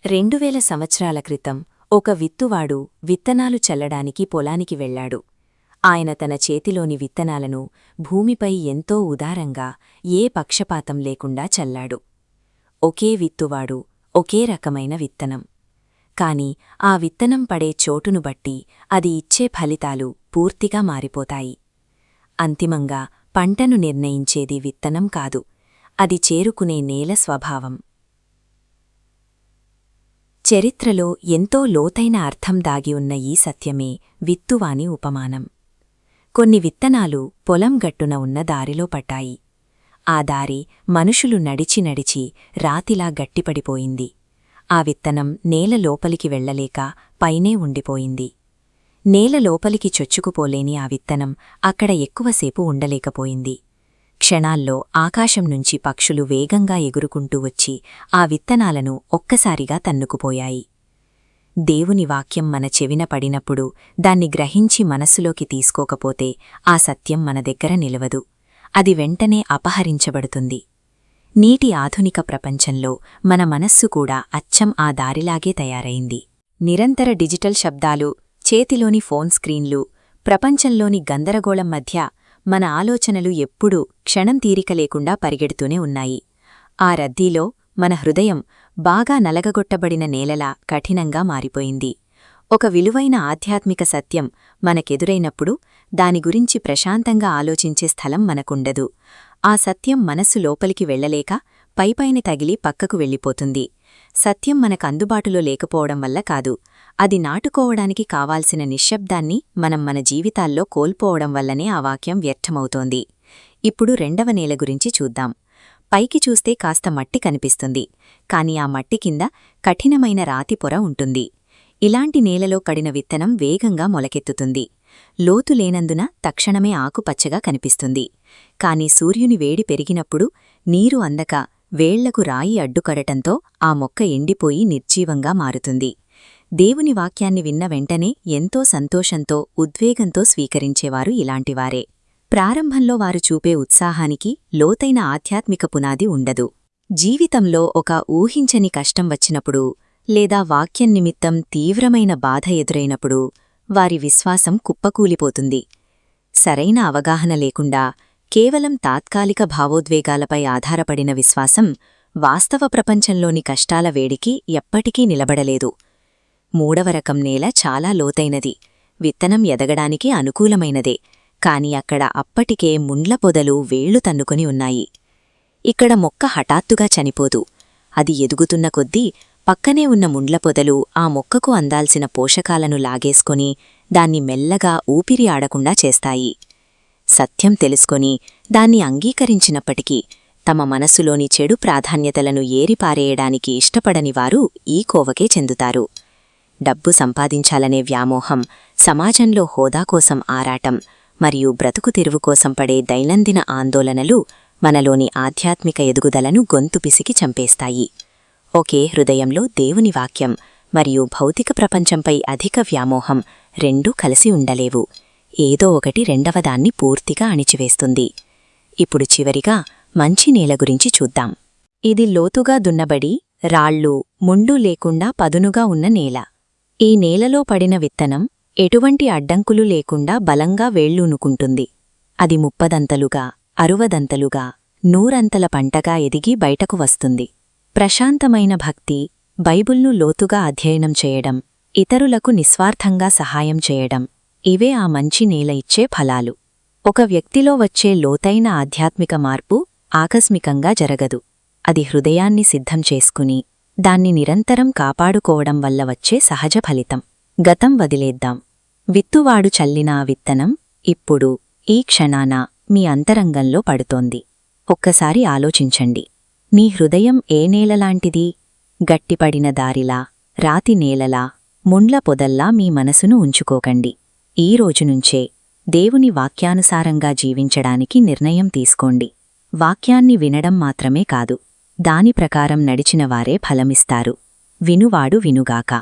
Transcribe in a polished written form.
2000 సంవత్సరాల క్రితం ఒక విత్తువాడు విత్తనాలు చల్లడానికి పొలానికి వెళ్లాడు. ఆయన తన చేతిలోని విత్తనాలను భూమిపై ఎంతో ఉదారంగా ఏ పక్షపాతం లేకుండా చల్లాడు. ఒకే విత్తువాడు, ఒకే రకమైన విత్తనం. కాని ఆ విత్తనం పడే చోటును బట్టి అది ఇచ్చే ఫలితాలు పూర్తిగా మారిపోతాయి. అంతిమంగా పంటను నిర్ణయించేది విత్తనం కాదు, అది చేరుకునే నేల స్వభావం. చరిత్రలో ఎంతో లోతైన అర్థం దాగి ఉన్న ఈ సత్యమే విత్తువాని ఉపమానం. కొన్ని విత్తనాలు పొలం గట్టున ఉన్న దారిలో పట్టాయి. ఆ దారి మనుషులు నడిచి నడిచి రాతిలా గట్టిపడిపోయింది. ఆ విత్తనం నేల లోపలికి వెళ్లలేక పైనే ఉండిపోయింది. నేల లోపలికి చొచ్చుకుపోలేని ఆ విత్తనం అక్కడ ఎక్కువసేపు ఉండలేకపోయింది. క్షణాల్లో ఆకాశం నుంచి పక్షులు వేగంగా ఎగురుకుంటూ వచ్చి ఆ విత్తనాలను ఒక్కసారిగా తన్నుకుపోయాయి. దేవుని వాక్యం మన చెవిన పడినప్పుడు దాన్ని గ్రహించి మనస్సులోకి తీసుకోకపోతే ఆ సత్యం మన దగ్గర నిలవదు, అది వెంటనే అపహరించబడుతుంది. నీటి ఆధునిక ప్రపంచంలో మన మనస్సు కూడా అచ్చం ఆ దారిలాగే తయారైంది. నిరంతర డిజిటల్ శబ్దాలు, చేతిలోని ఫోన్ స్క్రీన్లు, ప్రపంచంలోని గందరగోళం మధ్య మన ఆలోచనలు ఎప్పుడూ క్షణం తీరిక లేకుండా పరిగెడుతూనే ఉన్నాయి. ఆ రద్దీలో మన హృదయం బాగా నలగగొట్టబడిన నేలలా కఠినంగా మారిపోయింది. ఒక విలువైన ఆధ్యాత్మిక సత్యం మనకెదురైనప్పుడు దాని గురించి ప్రశాంతంగా ఆలోచించే స్థలం మనకుండదు. ఆ సత్యం మనస్సు లోపలికి వెళ్లలేక పైపైన తగిలి పక్కకు వెళ్ళిపోతుంది. సత్యం మనకు అందుబాటులో లేకపోవడం వల్ల కాదు, అది నాటుకోవడానికి కావాల్సిన నిశ్శబ్దాన్ని మనం మన జీవితాల్లో కోల్పోవడం వల్లనే ఆ వాక్యం వ్యర్థమవుతోంది. ఇప్పుడు రెండవ నేల గురించి చూద్దాం. పైకి చూస్తే కాస్త మట్టి కనిపిస్తుంది, కాని ఆ మట్టి కింద కఠినమైన రాతి పొర ఉంటుంది. ఇలాంటి నేలలో కడిన విత్తనం వేగంగా మొలకెత్తుతుంది. లోతు లేనందున తక్షణమే ఆకుపచ్చగా కనిపిస్తుంది. కాని సూర్యుని వేడి పెరిగినప్పుడు నీరు అందక వేళ్లకు రాయి అడ్డుకడటంతో ఆ మొక్క ఎండిపోయి నిర్జీవంగా మారుతుంది. దేవుని వాక్యాన్ని విన్న వెంటనే ఎంతో సంతోషంతో, ఉద్వేగంతో స్వీకరించేవారు ఇలాంటివారే. ప్రారంభంలో వారు చూపే ఉత్సాహానికి లోతైన ఆధ్యాత్మిక పునాది ఉండదు. జీవితంలో ఒక ఊహించని కష్టం వచ్చినప్పుడు లేదా వాక్యం నిమిత్తం తీవ్రమైన బాధ ఎదురైనప్పుడు వారి విశ్వాసం కుప్పకూలిపోతుంది. సరైన అవగాహన లేకుండా కేవలం తాత్కాలిక భావోద్వేగాలపై ఆధారపడిన విశ్వాసం వాస్తవ ప్రపంచంలోని కష్టాల వేడికి ఎప్పటికీ నిలబడలేదు. మూడవ రకం నేల చాలా లోతైనది. విత్తనం ఎదగడానికి అనుకూలమైనదే, కాని అక్కడ అప్పటికే ముండ్ల పొదలు వేళ్లు తన్నుకొని ఉన్నాయి. ఇక్కడ మొక్క హఠాత్తుగా చనిపోదు. అది ఎదుగుతున్న కొద్దీ పక్కనే ఉన్న ముండ్ల పొదలు ఆ మొక్కకు అందాల్సిన పోషకాలను లాగేసుకొని దాన్ని మెల్లగా ఊపిరి ఆడకుండా చేస్తాయి. సత్యం తెలుసుకొని దాన్ని అంగీకరించినప్పటికీ తమ మనసులోని చెడు ప్రాధాన్యతలను ఏరిపారేయడానికి ఇష్టపడని వారు ఈ కోవకే చెందుతారు. డబ్బు సంపాదించాలనే వ్యామోహం, సమాజంలో హోదా కోసం ఆరాటం మరియు బ్రతుకు తెరువు కోసం పడే దైనందిన ఆందోళనలు మనలోని ఆధ్యాత్మిక ఎదుగుదలను గొంతు పిసికి చంపేస్తాయి. ఒకే హృదయంలో దేవుని వాక్యం మరియు భౌతిక ప్రపంచంపై అధిక వ్యామోహం రెండూ కలిసి ఉండలేవు. ఏదో ఒకటి రెండవదాన్ని పూర్తిగా అణిచివేస్తుంది. ఇప్పుడు చివరిగా మంచి నేల గురించి చూద్దాం. ఇది లోతుగా దున్నబడి రాళ్ళు, ముండు లేకుండా పదునుగా ఉన్న నేల. ఈ నేలలో పడిన విత్తనం ఎటువంటి అడ్డంకులు లేకుండా బలంగా వేళ్లూనుకుంటుంది. అది 30దంతలుగా, 60దంతలుగా, 100అంతల పంటగా ఎదిగి బయటకు వస్తుంది. ప్రశాంతమైన భక్తి, బైబిల్ను లోతుగా అధ్యయనం చేయడం, ఇతరులకు నిస్వార్థంగా సహాయం చేయడం, ఇవే ఆ మంచి నేల ఇచ్చే ఫలాలు. ఒక వ్యక్తిలో వచ్చే లోతైన ఆధ్యాత్మిక మార్పు ఆకస్మికంగా జరగదు. అది హృదయాన్ని సిద్ధం చేసుకుని దాన్ని నిరంతరం కాపాడుకోవడం వల్ల వచ్చే సహజ ఫలితం. గతం వదిలేద్దాం. విత్తువాడు చల్లిన ఆ విత్తనం ఇప్పుడు ఈ క్షణాన మీ అంతరంగంలో పడుతోంది. ఒక్కసారి ఆలోచించండి. మీ హృదయం ఏ నేలలాంటిది? గట్టిపడిన దారిలా, రాతి నేలలా, ముండ్ల పొదల్లా మీ మనసును ఉంచుకోకండి. ఈ రోజునుంచే దేవుని వాక్యానుసారంగా జీవించడానికి నిర్ణయం తీసుకోండి. వాక్యాన్ని వినడం మాత్రమే కాదు, దాని ప్రకారం నడిచినవారే ఫలమిస్తారు. వినువాడు వినుగాక.